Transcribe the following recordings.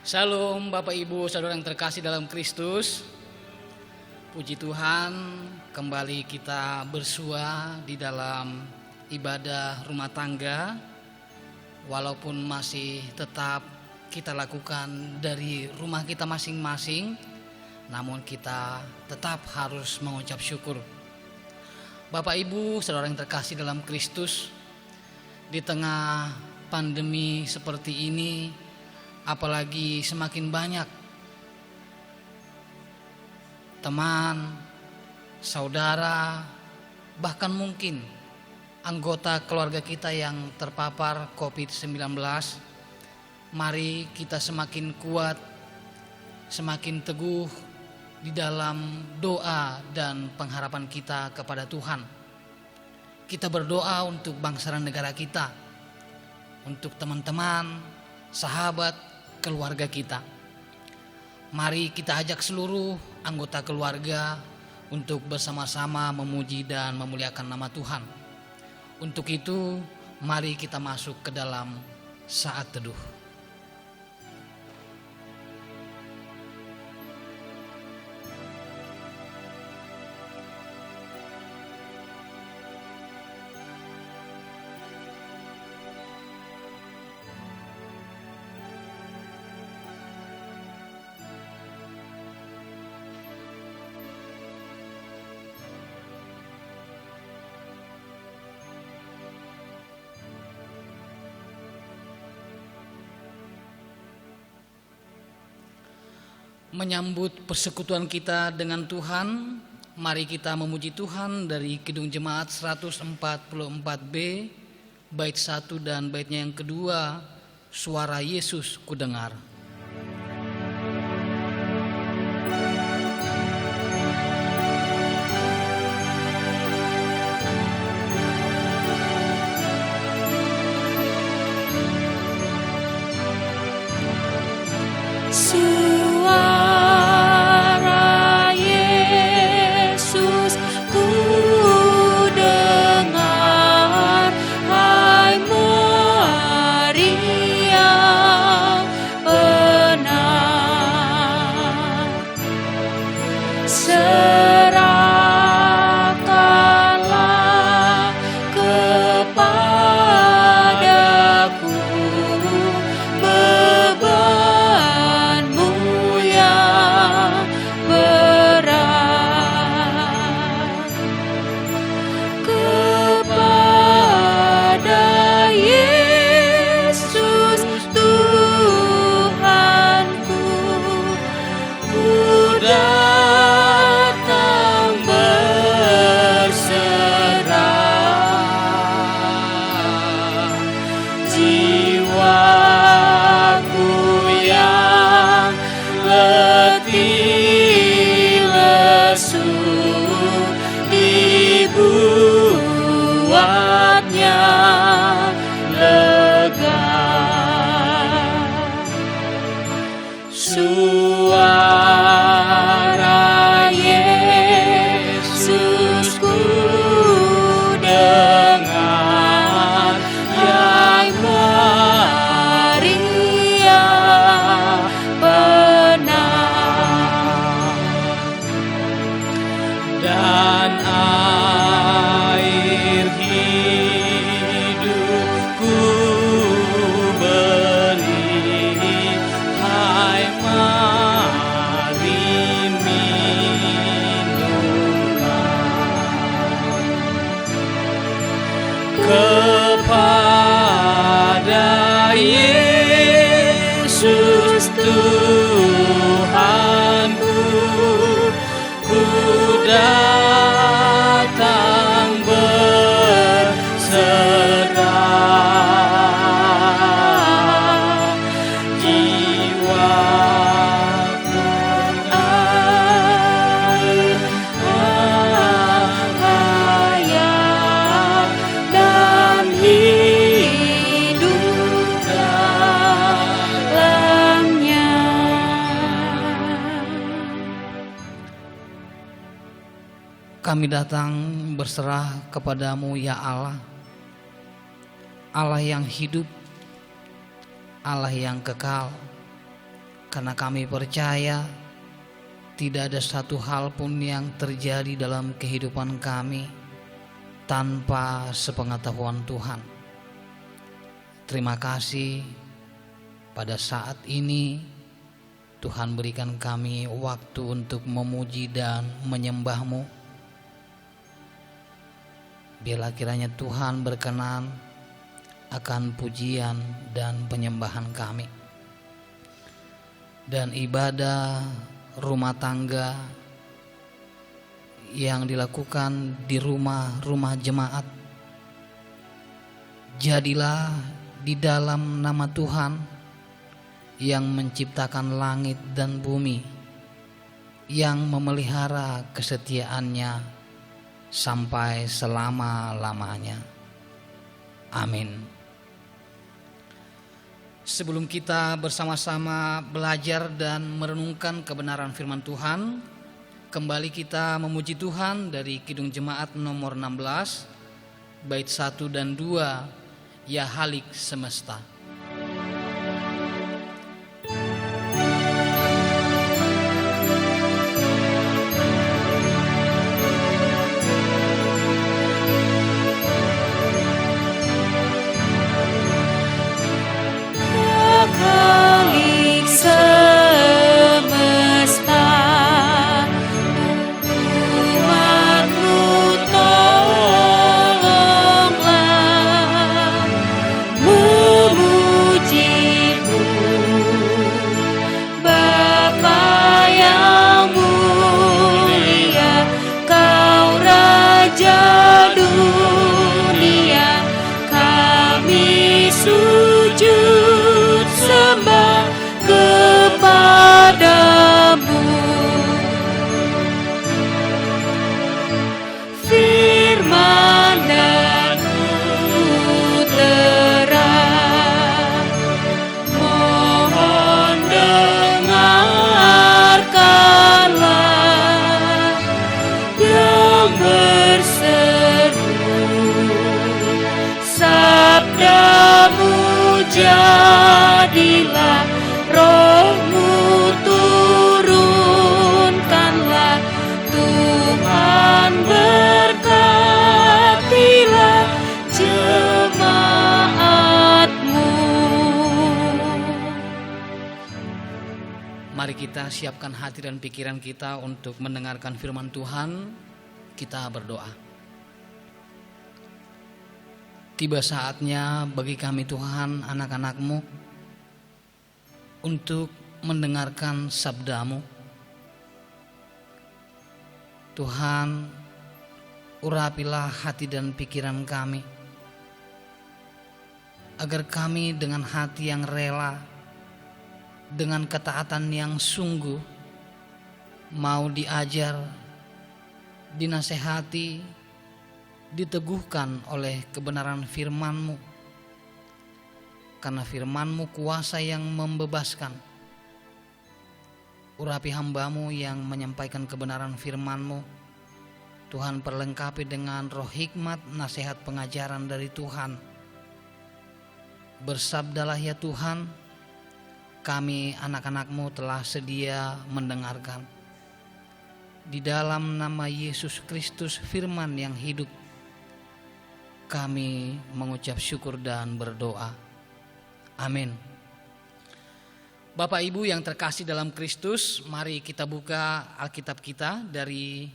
Shalom Bapak Ibu Saudara yang terkasih dalam Kristus. Puji Tuhan, kembali kita bersua di dalam ibadah rumah tangga. Walaupun masih tetap kita lakukan dari rumah kita masing-masing, namun kita tetap harus mengucap syukur. Bapak Ibu Saudara yang terkasih dalam Kristus, di tengah pandemi seperti ini, apalagi semakin banyak teman, saudara, bahkan mungkin anggota keluarga kita yang terpapar COVID-19. Mari kita semakin kuat, semakin teguh di dalam doa dan pengharapan kita kepada Tuhan. Kita berdoa untuk bangsa dan negara kita, untuk teman-teman, sahabat, keluarga kita. Mari kita ajak seluruh anggota keluarga untuk bersama-sama memuji dan memuliakan nama Tuhan. Untuk itu, mari kita masuk ke dalam saat teduh. Menyambut persekutuan kita dengan Tuhan, mari kita memuji Tuhan dari Kidung Jemaat 144B, bait 1 dan baitnya yang kedua, Suara Yesus Kudengar. Kami datang berserah kepadamu ya Allah, Allah yang hidup, Allah yang kekal, karena kami percaya tidak ada satu hal pun yang terjadi dalam kehidupan kami tanpa sepengetahuan Tuhan. Terima kasih pada saat ini Tuhan berikan kami waktu untuk memuji dan menyembah-Mu. Biarlah kiranya Tuhan berkenan akan pujian dan penyembahan kami. Dan ibadah rumah tangga yang dilakukan di rumah-rumah jemaat, jadilah di dalam nama Tuhan yang menciptakan langit dan bumi, yang memelihara kesetiaannya sampai selama-lamanya. Amin. Sebelum kita bersama-sama belajar dan merenungkan kebenaran firman Tuhan, kembali kita memuji Tuhan dari Kidung Jemaat nomor 16, bait 1 dan 2, Ya Halik Semesta. Jadilah Roh-Mu, turunkanlah Tuhan, berkatilah jemaat-Mu. Mari kita siapkan hati dan pikiran kita untuk mendengarkan firman Tuhan. Kita berdoa. Tiba saatnya bagi kami Tuhan, anak-anak-Mu, untuk mendengarkan sabda-Mu. Tuhan, urapilah hati dan pikiran kami, agar kami dengan hati yang rela, dengan ketaatan yang sungguh, mau diajar, dinasehati, diteguhkan oleh kebenaran firman-Mu. Karena firman-Mu kuasa yang membebaskan. Urapi hamba-Mu yang menyampaikan kebenaran firman-Mu. Tuhan, perlengkapi dengan roh hikmat, nasihat pengajaran dari Tuhan. Bersabdalah ya Tuhan, kami anak-anak-Mu telah sedia mendengarkan. Di dalam nama Yesus Kristus, firman yang hidup, kami mengucap syukur dan berdoa. Amin. Bapak Ibu yang terkasih dalam Kristus, mari kita buka Alkitab kita dari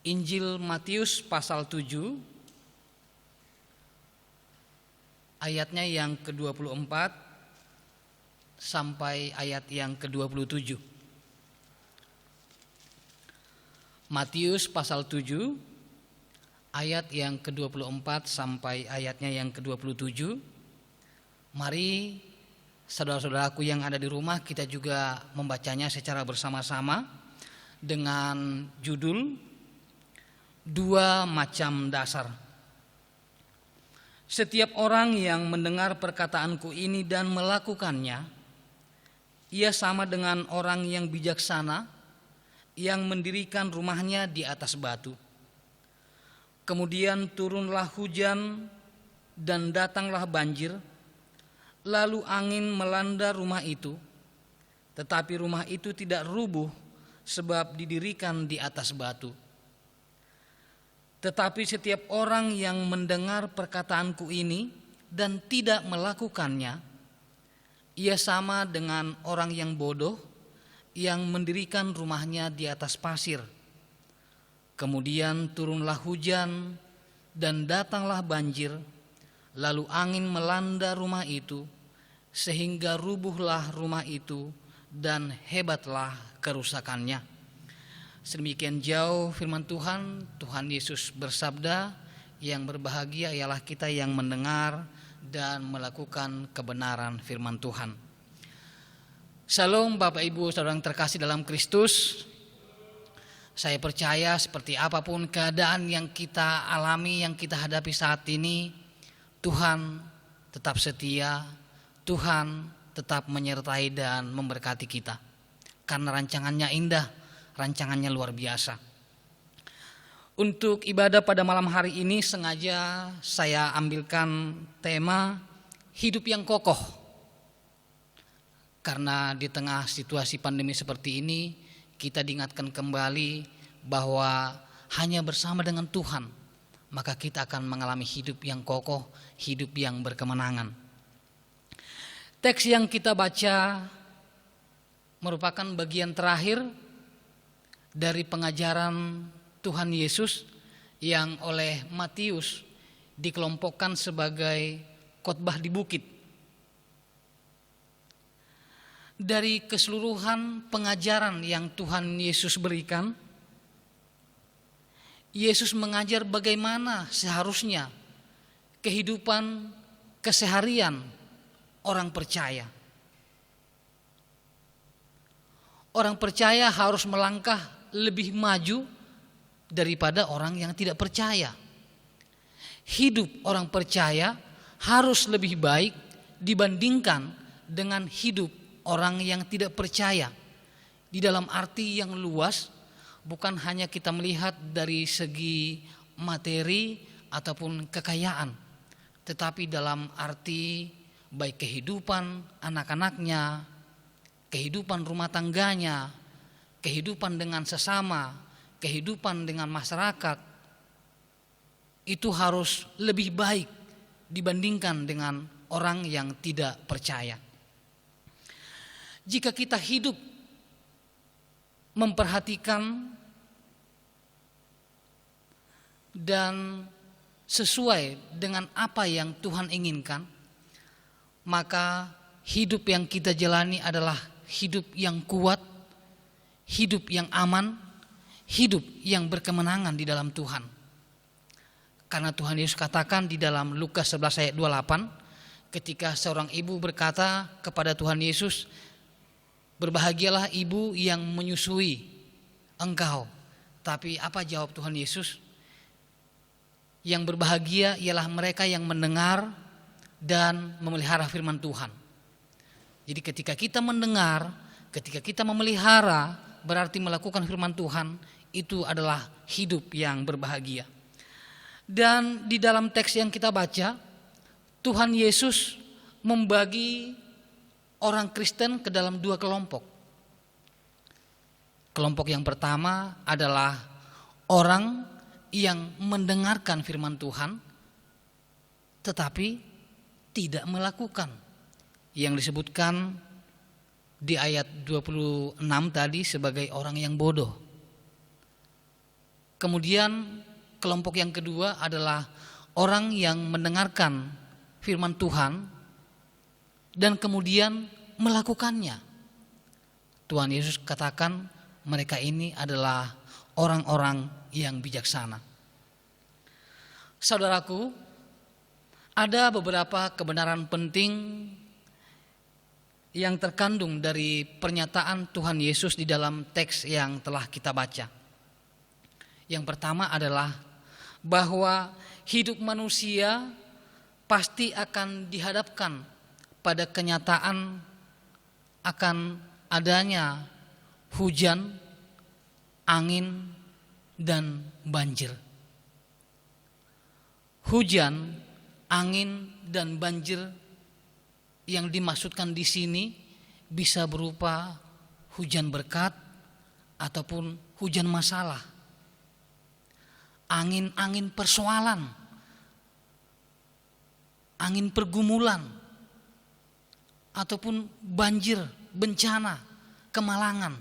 Injil Matius pasal 7, ayatnya yang ke-24 sampai ayat yang ke-27. Matius pasal 7 ayat yang ke-24 sampai ayatnya yang ke-27. Mari saudara-saudaraku yang ada di rumah, kita juga membacanya secara bersama-sama dengan judul Dua Macam Dasar. Setiap orang yang mendengar perkataanku ini dan melakukannya, ia sama dengan orang yang bijaksana yang mendirikan rumahnya di atas batu. Kemudian turunlah hujan dan datanglah banjir, lalu angin melanda rumah itu, tetapi rumah itu tidak rubuh sebab didirikan di atas batu. Tetapi setiap orang yang mendengar perkataanku ini dan tidak melakukannya, ia sama dengan orang yang bodoh yang mendirikan rumahnya di atas pasir. Kemudian turunlah hujan dan datanglah banjir, lalu angin melanda rumah itu, sehingga rubuhlah rumah itu dan hebatlah kerusakannya. Sedemikian jauh firman Tuhan. Tuhan Yesus bersabda, yang berbahagia ialah kita yang mendengar dan melakukan kebenaran firman Tuhan. Shalom Bapak Ibu Saudara yang terkasih dalam Kristus. Saya percaya seperti apapun keadaan yang kita alami, yang kita hadapi saat ini, Tuhan tetap setia, Tuhan tetap menyertai dan memberkati kita. Karena rancangannya indah, rancangannya luar biasa. Untuk ibadah pada malam hari ini sengaja saya ambilkan tema hidup yang kokoh. Karena di tengah situasi pandemi seperti ini, kita diingatkan kembali bahwa hanya bersama dengan Tuhan, maka kita akan mengalami hidup yang kokoh, hidup yang berkemenangan. Teks yang kita baca merupakan bagian terakhir dari pengajaran Tuhan Yesus yang oleh Matius dikelompokkan sebagai khotbah di bukit. Dari keseluruhan pengajaran yang Tuhan Yesus berikan, Yesus mengajar bagaimana seharusnya kehidupan keseharian orang percaya. Orang percaya harus melangkah lebih maju daripada orang yang tidak percaya. Hidup orang percaya harus lebih baik dibandingkan dengan hidup orang yang tidak percaya. Di dalam arti yang luas, bukan hanya kita melihat dari segi materi ataupun kekayaan, tetapi dalam arti baik kehidupan anak-anaknya, kehidupan rumah tangganya, kehidupan dengan sesama, kehidupan dengan masyarakat, itu harus lebih baik dibandingkan dengan orang yang tidak percaya. Jika kita hidup memperhatikan dan sesuai dengan apa yang Tuhan inginkan, maka hidup yang kita jalani adalah hidup yang kuat, hidup yang aman, hidup yang berkemenangan di dalam Tuhan. Karena Tuhan Yesus katakan di dalam Lukas 11 ayat 28, ketika seorang ibu berkata kepada Tuhan Yesus, "Berbahagialah ibu yang menyusui engkau." Tapi apa jawab Tuhan Yesus? Yang berbahagia ialah mereka yang mendengar dan memelihara firman Tuhan. Jadi ketika kita mendengar, ketika kita memelihara, berarti melakukan firman Tuhan, itu adalah hidup yang berbahagia. Dan di dalam teks yang kita baca, Tuhan Yesus membagi orang Kristen ke dalam dua kelompok. Kelompok yang pertama adalah orang yang mendengarkan firman Tuhan tetapi tidak melakukan, yang disebutkan di ayat 26 tadi sebagai orang yang bodoh. Kemudian kelompok yang kedua adalah orang yang mendengarkan firman Tuhan dan kemudian melakukannya. Tuhan Yesus katakan mereka ini adalah orang-orang yang bijaksana. Saudaraku, ada beberapa kebenaran penting yang terkandung dari pernyataan Tuhan Yesus di dalam teks yang telah kita baca. Yang pertama adalah bahwa hidup manusia pasti akan dihadapkan pada kenyataan akan adanya hujan, angin, dan banjir. Hujan, angin, dan banjir yang dimaksudkan di sini bisa berupa hujan berkat ataupun hujan masalah, angin-angin persoalan, angin pergumulan, ataupun banjir, bencana, kemalangan.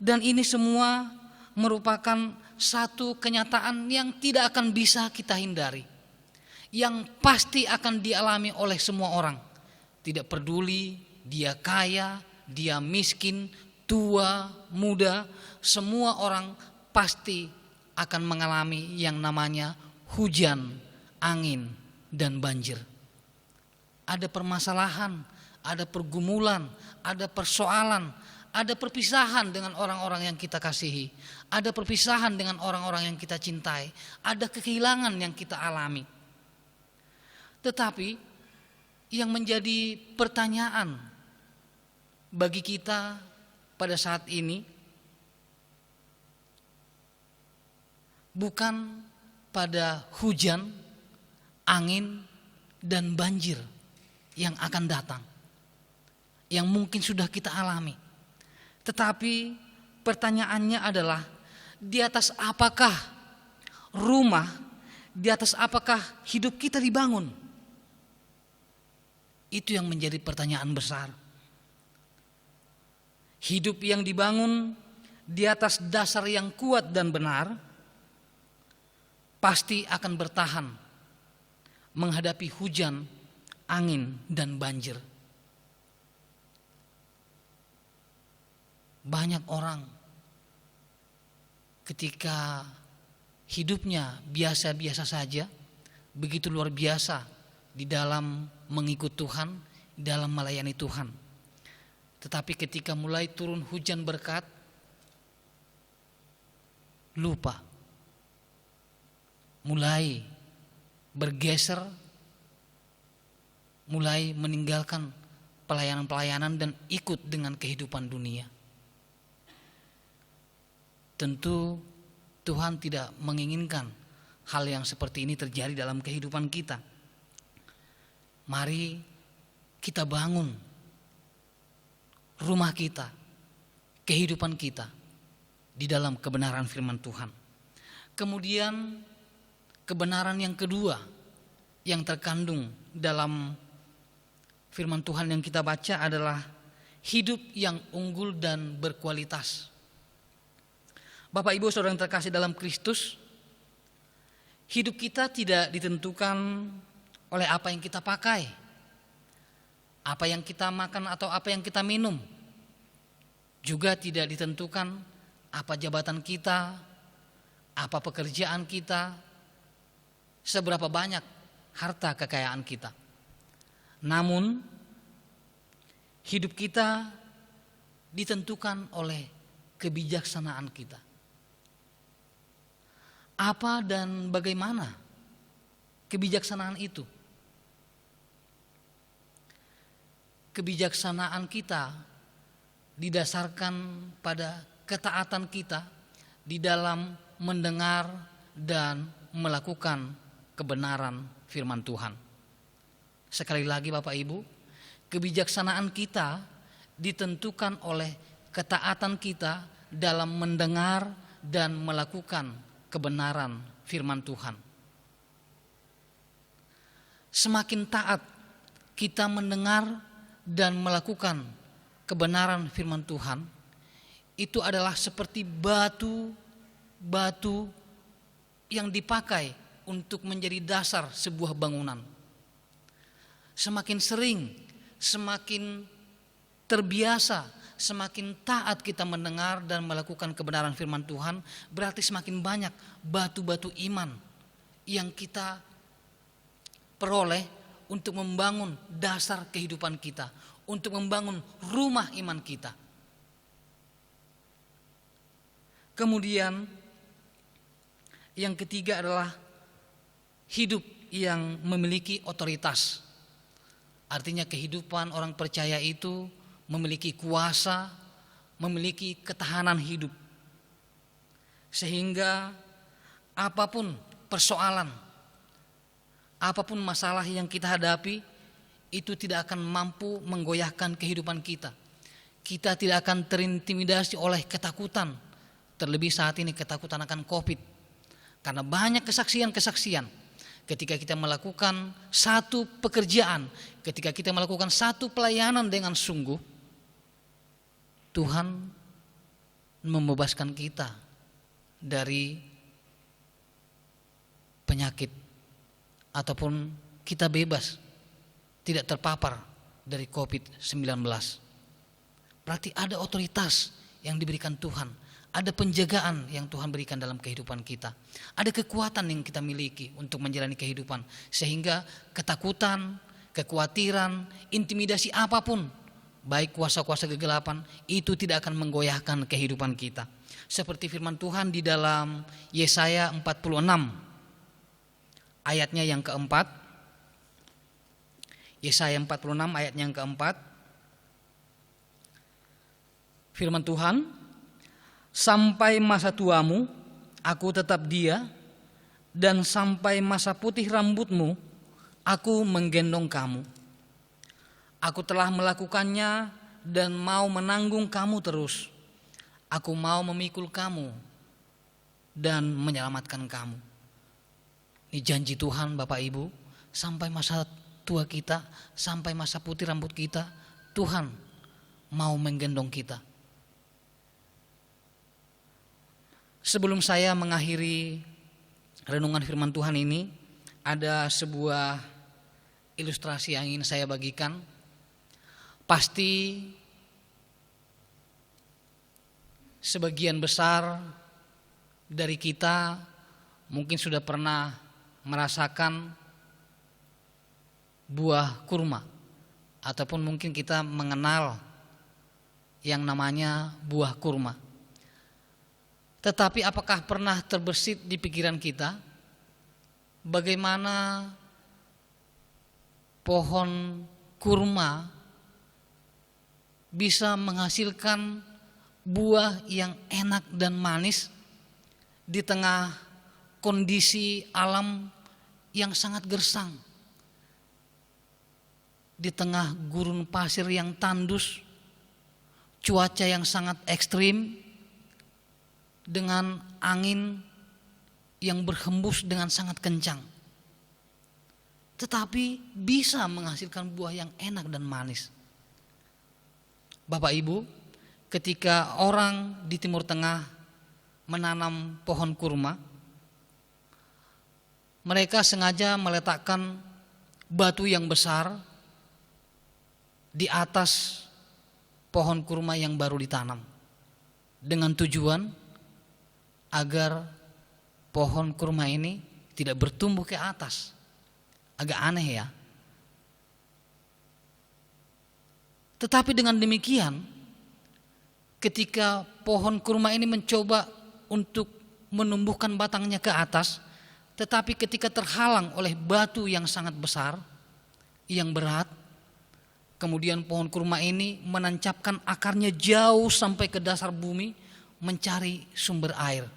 Dan ini semua merupakan satu kenyataan yang tidak akan bisa kita hindari, yang pasti akan dialami oleh semua orang. Tidak peduli dia kaya, dia miskin, tua, muda, semua orang pasti akan mengalami yang namanya hujan, angin, dan banjir. Ada permasalahan, ada pergumulan, ada persoalan, ada perpisahan dengan orang-orang yang kita kasihi, ada perpisahan dengan orang-orang yang kita cintai, ada kehilangan yang kita alami. Tetapi yang menjadi pertanyaan bagi kita pada saat ini bukan pada hujan, angin, dan banjir yang akan datang, yang mungkin sudah kita alami. Tetapi pertanyaannya adalah, di atas apakah rumah, di atas apakah hidup kita dibangun? Itu yang menjadi pertanyaan besar. Hidup yang dibangun di atas dasar yang kuat dan benar pasti akan bertahan menghadapi hujan, angin, dan banjir. Banyak orang ketika hidupnya biasa-biasa saja, begitu luar biasa di dalam mengikut Tuhan, dalam melayani Tuhan. Tetapi ketika mulai turun hujan berkat, lupa, mulai bergeser, mulai meninggalkan pelayanan-pelayanan dan ikut dengan kehidupan dunia. Tentu Tuhan tidak menginginkan hal yang seperti ini terjadi dalam kehidupan kita. Mari kita bangun rumah kita, kehidupan kita di dalam kebenaran firman Tuhan. Kemudian kebenaran yang kedua yang terkandung dalam firman Tuhan yang kita baca adalah hidup yang unggul dan berkualitas. Bapak Ibu Saudara yang terkasih dalam Kristus, hidup kita tidak ditentukan oleh apa yang kita pakai, apa yang kita makan atau apa yang kita minum. Juga tidak ditentukan apa jabatan kita, apa pekerjaan kita, seberapa banyak harta kekayaan kita. Namun hidup kita ditentukan oleh kebijaksanaan kita. Apa dan bagaimana kebijaksanaan itu? Kebijaksanaan kita didasarkan pada ketaatan kita di dalam mendengar dan melakukan kebenaran firman Tuhan. Sekali lagi Bapak Ibu, kebijaksanaan kita ditentukan oleh ketaatan kita dalam mendengar dan melakukan kebenaran firman Tuhan. Semakin taat kita mendengar dan melakukan kebenaran firman Tuhan, itu adalah seperti batu yang dipakai untuk menjadi dasar sebuah bangunan. Semakin sering, semakin terbiasa, semakin taat kita mendengar dan melakukan kebenaran firman Tuhan, berarti semakin banyak batu-batu iman yang kita peroleh untuk membangun dasar kehidupan kita, untuk membangun rumah iman kita. Kemudian yang ketiga adalah hidup yang memiliki otoritas. Artinya kehidupan orang percaya itu memiliki kuasa, memiliki ketahanan hidup. Sehingga apapun persoalan, apapun masalah yang kita hadapi, itu tidak akan mampu menggoyahkan kehidupan kita. Kita tidak akan terintimidasi oleh ketakutan, terlebih saat ini ketakutan akan COVID. Karena banyak kesaksian-kesaksian ketika kita melakukan satu pekerjaan, ketika kita melakukan satu pelayanan dengan sungguh, Tuhan membebaskan kita dari penyakit, ataupun kita bebas, tidak terpapar dari COVID-19. Berarti ada otoritas yang diberikan Tuhan, ada penjagaan yang Tuhan berikan dalam kehidupan kita, ada kekuatan yang kita miliki untuk menjalani kehidupan, sehingga ketakutan, kekhawatiran, intimidasi apapun, baik kuasa-kuasa kegelapan, itu tidak akan menggoyahkan kehidupan kita. Seperti firman Tuhan di dalam Yesaya 46 ayatnya yang keempat. Yesaya 46 ayatnya yang keempat. Firman Tuhan, sampai masa tuamu aku tetap dia, dan sampai masa putih rambutmu aku menggendong kamu. Aku telah melakukannya dan mau menanggung kamu terus. Aku mau memikul kamu dan menyelamatkan kamu. Ini janji Tuhan Bapak Ibu, sampai masa tua kita, sampai masa putih rambut kita, Tuhan mau menggendong kita. Sebelum saya mengakhiri renungan firman Tuhan ini, ada sebuah ilustrasi yang ingin saya bagikan. Pasti sebagian besar dari kita mungkin sudah pernah merasakan buah kurma, ataupun mungkin kita mengenal yang namanya buah kurma. Tetapi apakah pernah terbersit di pikiran kita bagaimana pohon kurma bisa menghasilkan buah yang enak dan manis di tengah kondisi alam yang sangat gersang, di tengah gurun pasir yang tandus, cuaca yang sangat ekstrim, dengan angin yang berhembus dengan sangat kencang, tetapi bisa menghasilkan buah yang enak dan manis. Bapak Ibu, ketika orang di Timur Tengah menanam pohon kurma, mereka sengaja meletakkan batu yang besar di atas pohon kurma yang baru ditanam, dengan tujuan agar pohon kurma ini tidak bertumbuh ke atas. Agak aneh ya. Tetapi dengan demikian, ketika pohon kurma ini mencoba untuk menumbuhkan batangnya ke atas, tetapi ketika terhalang oleh batu yang sangat besar, yang berat, kemudian pohon kurma ini menancapkan akarnya jauh sampai ke dasar bumi mencari sumber air,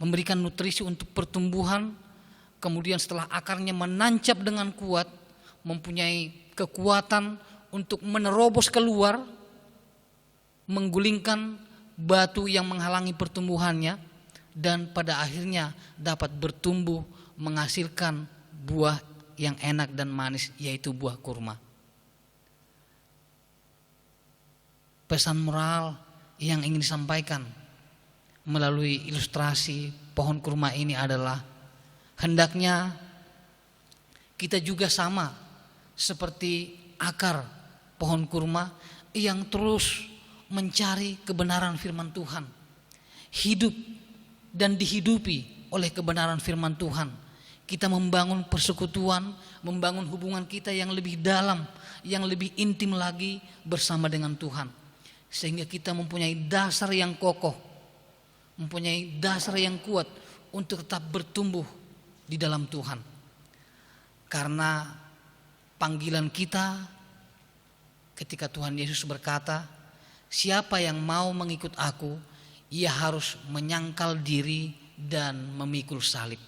memberikan nutrisi untuk pertumbuhan. Kemudian setelah akarnya menancap dengan kuat, mempunyai kekuatan untuk menerobos keluar, menggulingkan batu yang menghalangi pertumbuhannya, dan pada akhirnya dapat bertumbuh menghasilkan buah yang enak dan manis, yaitu buah kurma. Pesan moral yang ingin disampaikan melalui ilustrasi pohon kurma ini adalah, hendaknya kita juga sama seperti akar pohon kurma yang terus mencari kebenaran firman Tuhan, hidup dan dihidupi oleh kebenaran firman Tuhan. Kita membangun persekutuan, membangun hubungan kita yang lebih dalam, yang lebih intim lagi bersama dengan Tuhan, sehingga kita mempunyai dasar yang kokoh, mempunyai dasar yang kuat untuk tetap bertumbuh di dalam Tuhan. Karena panggilan kita ketika Tuhan Yesus berkata, siapa yang mau mengikut aku, ia harus menyangkal diri dan memikul salib.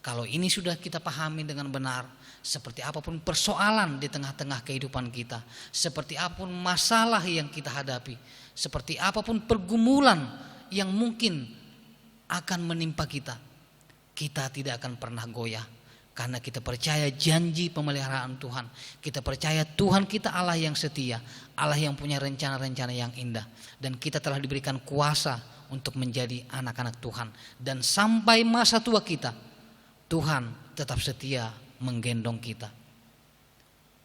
Kalau ini sudah kita pahami dengan benar, seperti apapun persoalan di tengah-tengah kehidupan kita, seperti apapun masalah yang kita hadapi, seperti apapun pergumulan yang mungkin akan menimpa kita, kita tidak akan pernah goyah. Karena kita percaya janji pemeliharaan Tuhan. Kita percaya Tuhan kita Allah yang setia, Allah yang punya rencana-rencana yang indah. Dan kita telah diberikan kuasa untuk menjadi anak-anak Tuhan. Dan sampai masa tua kita, Tuhan tetap setia menggendong kita.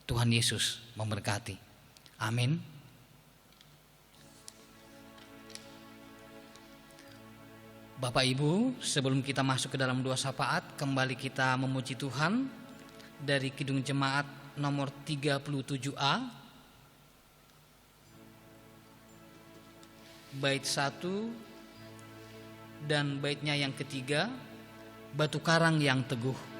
Tuhan Yesus memberkati. Amin. Bapak Ibu, sebelum kita masuk ke dalam doa syafaat, kembali kita memuji Tuhan dari Kidung Jemaat nomor 37A, bait 1 dan baitnya yang ketiga, batu karang yang teguh.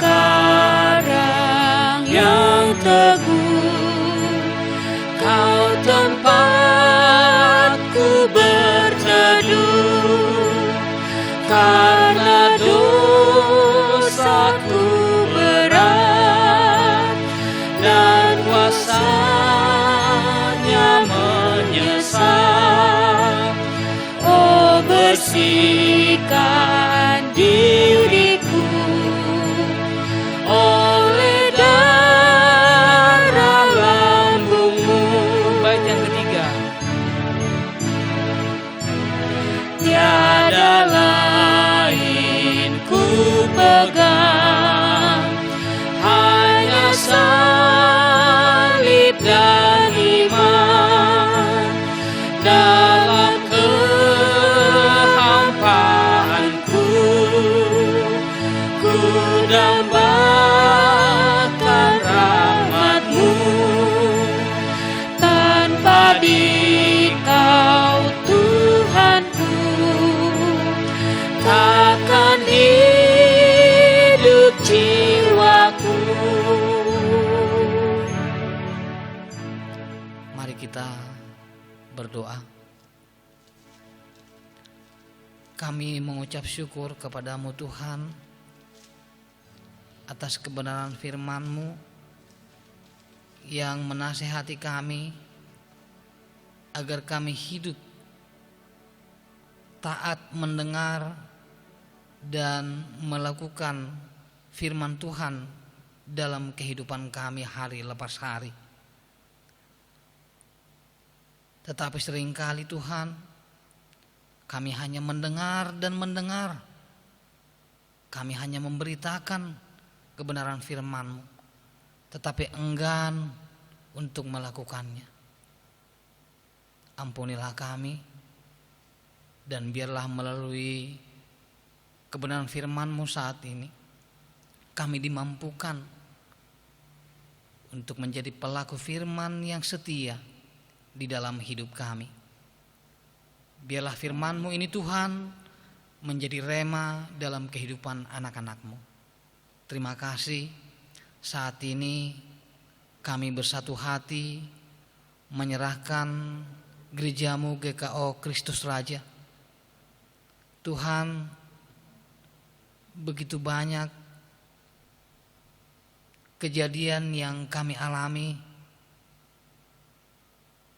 Karang yang teguh, kau tempatku berteduh, karena dosaku berat dan kuasanya menyesat. Oh, bersihkan diriku oleh darah lambungmu. Bait yang ketiga. Tiada lain ku pegang, hanya salib dan iman. Dalam kehampaanku, ku dambakan rahmat-Mu. Tanpa Dikau Tuhanku, takkan hidup jiwaku. Mari kita berdoa. Kami mengucap syukur kepadamu Tuhan atas kebenaran firman-Mu yang menasihati kami agar kami hidup taat mendengar dan melakukan firman Tuhan dalam kehidupan kami hari lepas hari. Tetapi seringkali Tuhan, kami hanya mendengar dan mendengar. Kami hanya memberitakan kebenaran firman-Mu, tetapi enggan untuk melakukannya. Ampunilah kami, dan biarlah melalui kebenaran firman-Mu saat ini, kami dimampukan untuk menjadi pelaku firman yang setia di dalam hidup kami. Biarlah firman-Mu ini Tuhan menjadi rema dalam kehidupan anak-anak-Mu. Terima kasih, saat ini kami bersatu hati menyerahkan gereja-Mu GKO Kristus Raja. Tuhan, begitu banyak kejadian yang kami alami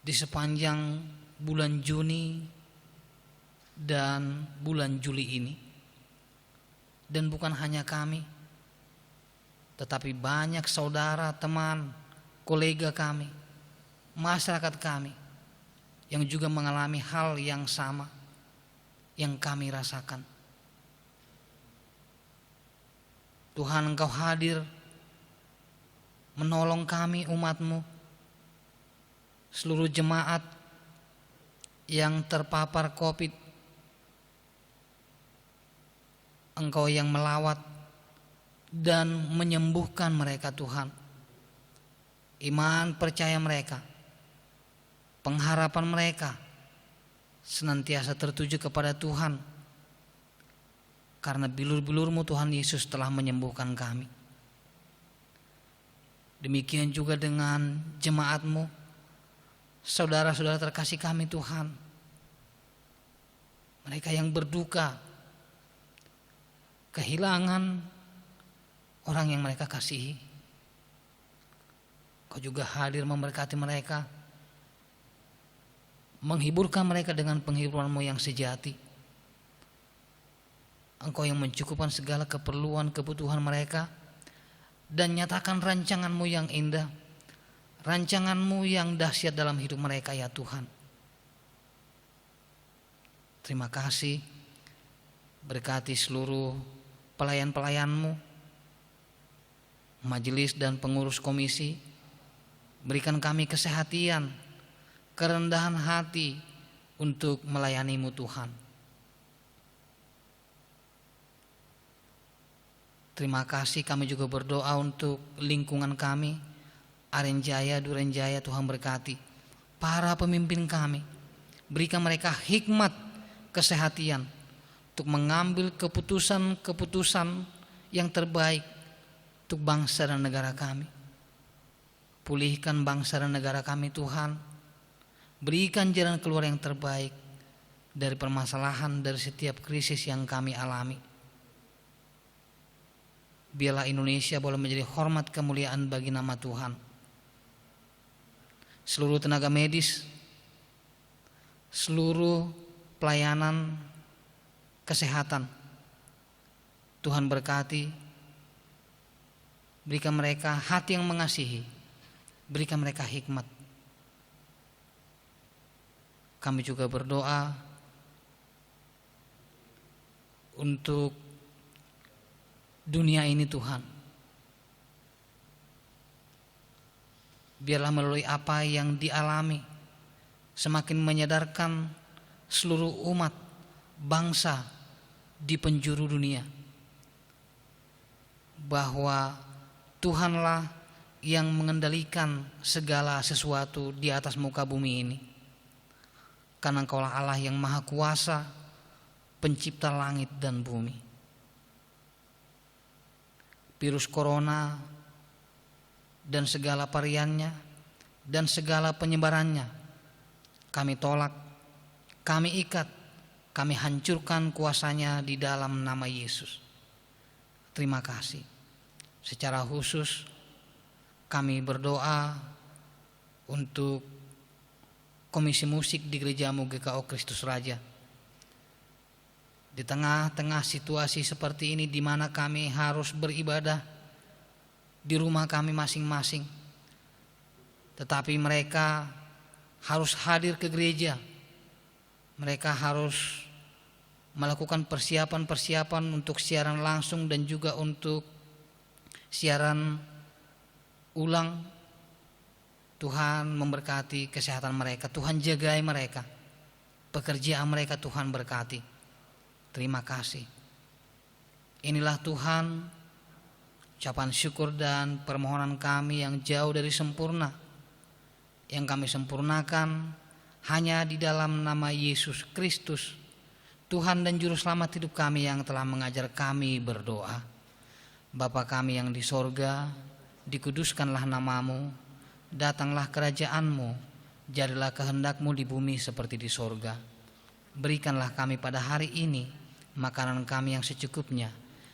di sepanjang bulan Juni dan bulan Juli ini. Dan bukan hanya kami, tetapi banyak saudara, teman, kolega kami, masyarakat kami yang juga mengalami hal yang sama yang kami rasakan. Tuhan, Engkau hadir menolong kami, umat-Mu, seluruh jemaat yang terpapar COVID. Engkau yang melawat dan menyembuhkan mereka Tuhan. Iman percaya mereka, pengharapan mereka senantiasa tertuju kepada Tuhan. karena bilur-bilur-Mu Tuhan Yesus telah menyembuhkan kami. Demikian juga dengan jemaat-Mu, saudara-saudara terkasih kami Tuhan, mereka yang berduka, kehilangan orang yang mereka kasihi. Kau juga hadir memberkati mereka, menghiburkan mereka dengan penghiburan-Mu yang sejati. Engkau yang mencukupkan segala keperluan kebutuhan mereka, dan nyatakan rancangan-Mu yang indah, rancangan-Mu yang dahsyat dalam hidup mereka ya Tuhan. Terima kasih, berkati seluruh pelayan-pelayan-Mu, majelis dan pengurus komisi. Berikan kami kesehatan, kerendahan hati untuk melayani-Mu Tuhan. Terima kasih, kami juga berdoa untuk lingkungan kami, Arenjaya, Durenjaya. Tuhan berkati para pemimpin kami, berikan mereka hikmat, kesehatan untuk mengambil keputusan-keputusan yang terbaik untuk bangsa dan negara kami. Pulihkan bangsa dan negara kami Tuhan, berikan jalan keluar yang terbaik dari permasalahan, dari setiap krisis yang kami alami. Biarlah Indonesia boleh menjadi hormat kemuliaan bagi nama Tuhan. Seluruh tenaga medis, seluruh pelayanan kesehatan, Tuhan berkati, berikan mereka hati yang mengasihi, berikan mereka hikmat. Kami juga berdoa untuk dunia ini Tuhan. Biarlah melalui apa yang dialami semakin menyadarkan seluruh umat bangsa di penjuru dunia bahwa Tuhanlah yang mengendalikan segala sesuatu di atas muka bumi ini. Karena Engkaulah Allah yang maha kuasa, pencipta langit dan bumi. Virus corona dan segala variannya dan segala penyebarannya kami tolak, kami ikat, kami hancurkan kuasanya di dalam nama Yesus. Terima kasih. Secara khusus kami berdoa untuk Komisi Musik di Gerejamu GKO Kristus Raja. Di tengah-tengah situasi seperti ini di mana kami harus beribadah di rumah kami masing-masing, tetapi mereka harus hadir ke gereja. Mereka harus melakukan persiapan-persiapan untuk siaran langsung dan juga untuk siaran ulang. Tuhan memberkati kesehatan mereka, Tuhan jagai mereka, pekerjaan mereka Tuhan berkati. Terima kasih. Inilah Tuhan ucapan syukur dan permohonan kami yang jauh dari sempurna, yang kami sempurnakan hanya di dalam nama Yesus Kristus, Tuhan dan Juru Selamat hidup kami yang telah mengajar kami berdoa. Bapa kami yang di sorga, dikuduskanlah namamu, datanglah kerajaanmu, jadilah kehendak-Mu di bumi seperti di sorga. Berikanlah kami pada hari ini makanan kami yang secukupnya,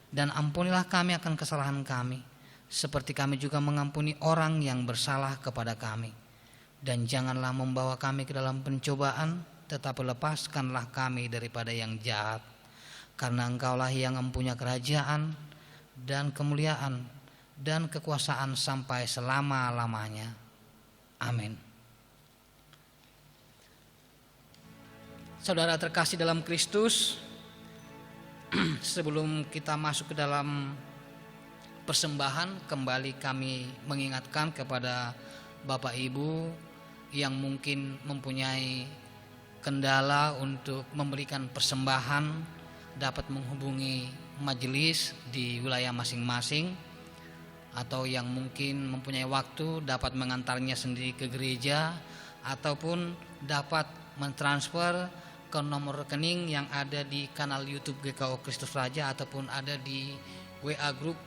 dan ampunilah kami akan kesalahan kami, seperti kami juga mengampuni orang yang bersalah kepada kami. Dan janganlah membawa kami ke dalam pencobaan, tetapi lepaskanlah kami daripada yang jahat. Karena Engkaulah yang mempunyai kerajaan dan kemuliaan dan kekuasaan sampai selama-lamanya. Amin. Saudara terkasih dalam Kristus, sebelum kita masuk ke dalam persembahan, kembali kami mengingatkan kepada Bapak Ibu yang mungkin mempunyai kendala untuk memberikan persembahan, dapat menghubungi majelis di wilayah masing-masing, atau yang mungkin mempunyai waktu dapat mengantarnya sendiri ke gereja, ataupun dapat mentransfer ke nomor rekening yang ada di kanal YouTube GKO Kristus Raja ataupun ada di WA Group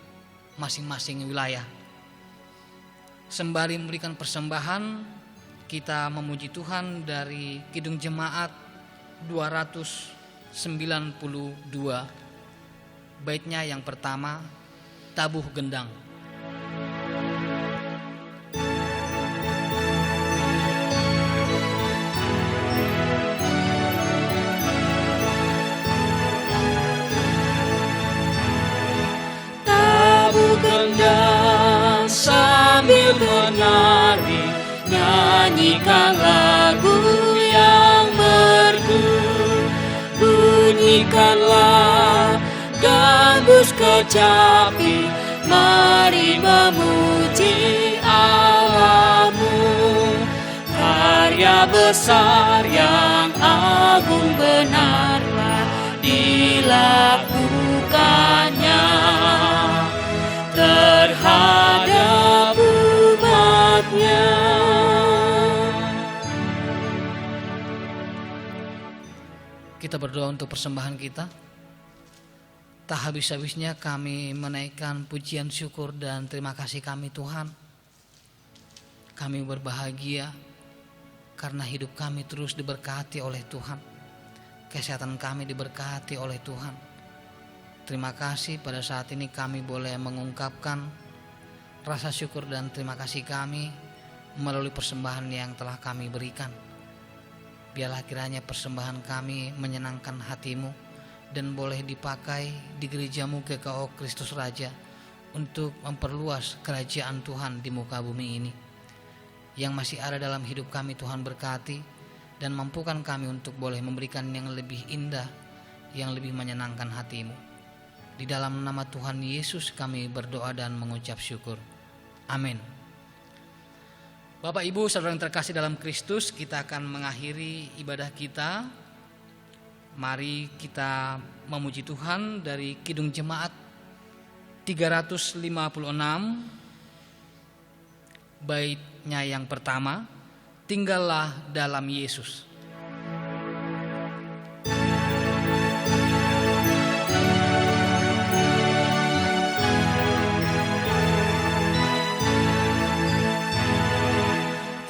masing-masing wilayah. Sembari memberikan persembahan, kita memuji Tuhan dari Kidung Jemaat 292. Baitnya yang pertama, Tabuh Gendang. Tabuh gendang sambil menari, nyanyikan lagu yang merdu, bunyikanlah gambus kecapi, mari memuji Allahmu. Karya besar yang agung benarlah dilakukannya terhadap umatnya. Kita berdoa untuk persembahan kita. Tak habis-habisnya kami menaikkan pujian syukur dan terima kasih kami Tuhan. Kami berbahagia karena hidup kami terus diberkati oleh Tuhan. Kesehatan kami diberkati oleh Tuhan. Terima kasih pada saat ini kami boleh mengungkapkan rasa syukur dan terima kasih kami melalui persembahan yang telah kami berikan. Biarlah kiranya persembahan kami menyenangkan hati-Mu dan boleh dipakai di gerejamu GKO Kristus Raja untuk memperluas kerajaan Tuhan di muka bumi ini. Yang masih ada dalam hidup kami Tuhan berkati dan mampukan kami untuk boleh memberikan yang lebih indah, yang lebih menyenangkan hati-Mu. Di dalam nama Tuhan Yesus kami berdoa dan mengucap syukur. Amin. Bapak Ibu saudara yang terkasih dalam Kristus, kita akan mengakhiri ibadah kita. Mari kita memuji Tuhan dari Kidung Jemaat 356, baitnya yang pertama, Tinggallah dalam Yesus.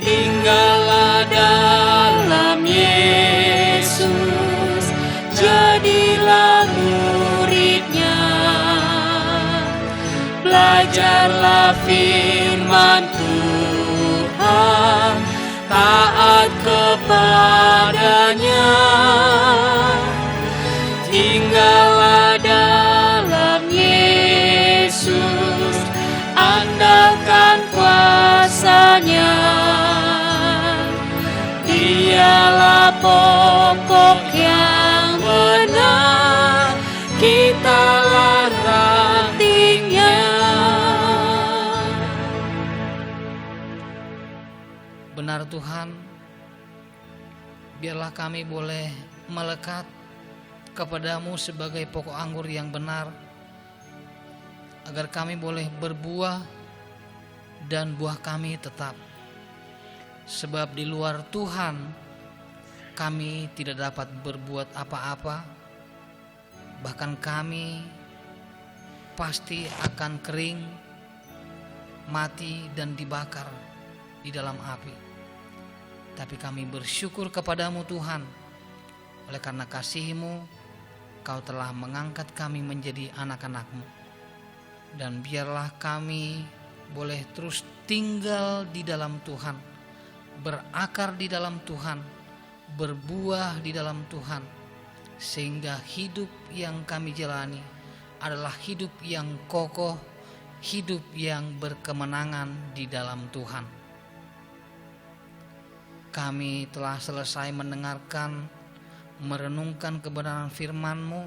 Tinggallah dalam Yesus, jadilah murid-Nya. Belajarlah firman Tuhan, taat kepadanya. Tinggallah dalam Yesus, andalkan kuasa-Nya. Dialah pokok yang benar, kitalah rantingnya. Benar Tuhan, biarlah kami boleh melekat kepadamu sebagai pokok anggur yang benar, agar kami boleh berbuah dan buah kami tetap. Sebab di luar Tuhan kami tidak dapat berbuat apa-apa, bahkan kami pasti akan kering, mati dan dibakar di dalam api. Tapi kami bersyukur kepadamu Tuhan, oleh karena kasih-Mu Kau telah mengangkat kami menjadi anak-anak-Mu. Dan biarlah kami boleh terus tinggal di dalam Tuhan, berakar di dalam Tuhan, berbuah di dalam Tuhan, sehingga hidup yang kami jalani adalah hidup yang kokoh, hidup yang berkemenangan di dalam Tuhan. Kami telah selesai mendengarkan, merenungkan kebenaran firman-Mu.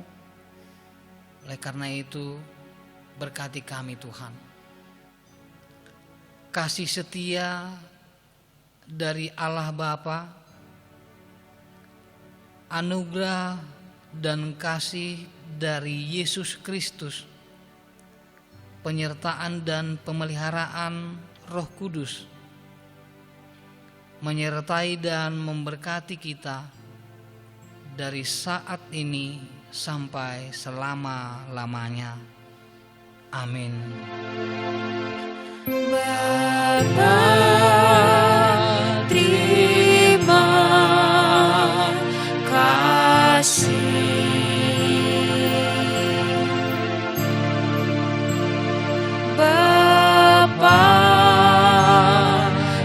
Oleh karena itu, berkati kami Tuhan. Kasih setia dari Allah Bapa, anugerah dan kasih dari Yesus Kristus, penyertaan dan pemeliharaan Roh Kudus menyertai dan memberkati kita dari saat ini sampai selama-lamanya. Amin. Bapa, terima kasih. Bapa,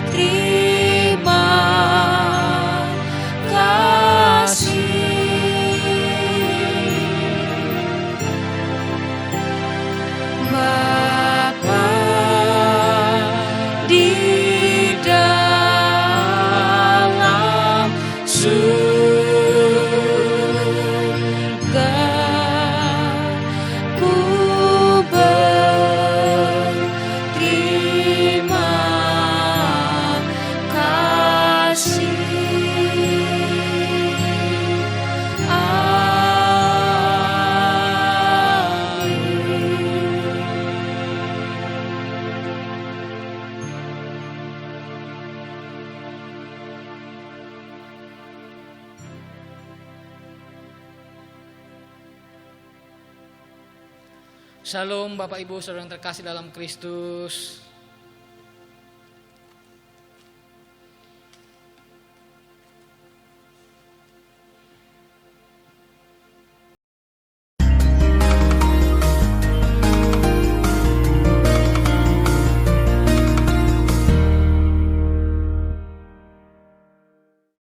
terima kasih. Bapa di dalam surga, ku berterima kasih. Shalom Bapak Ibu Saudara yang terkasih dalam Kristus.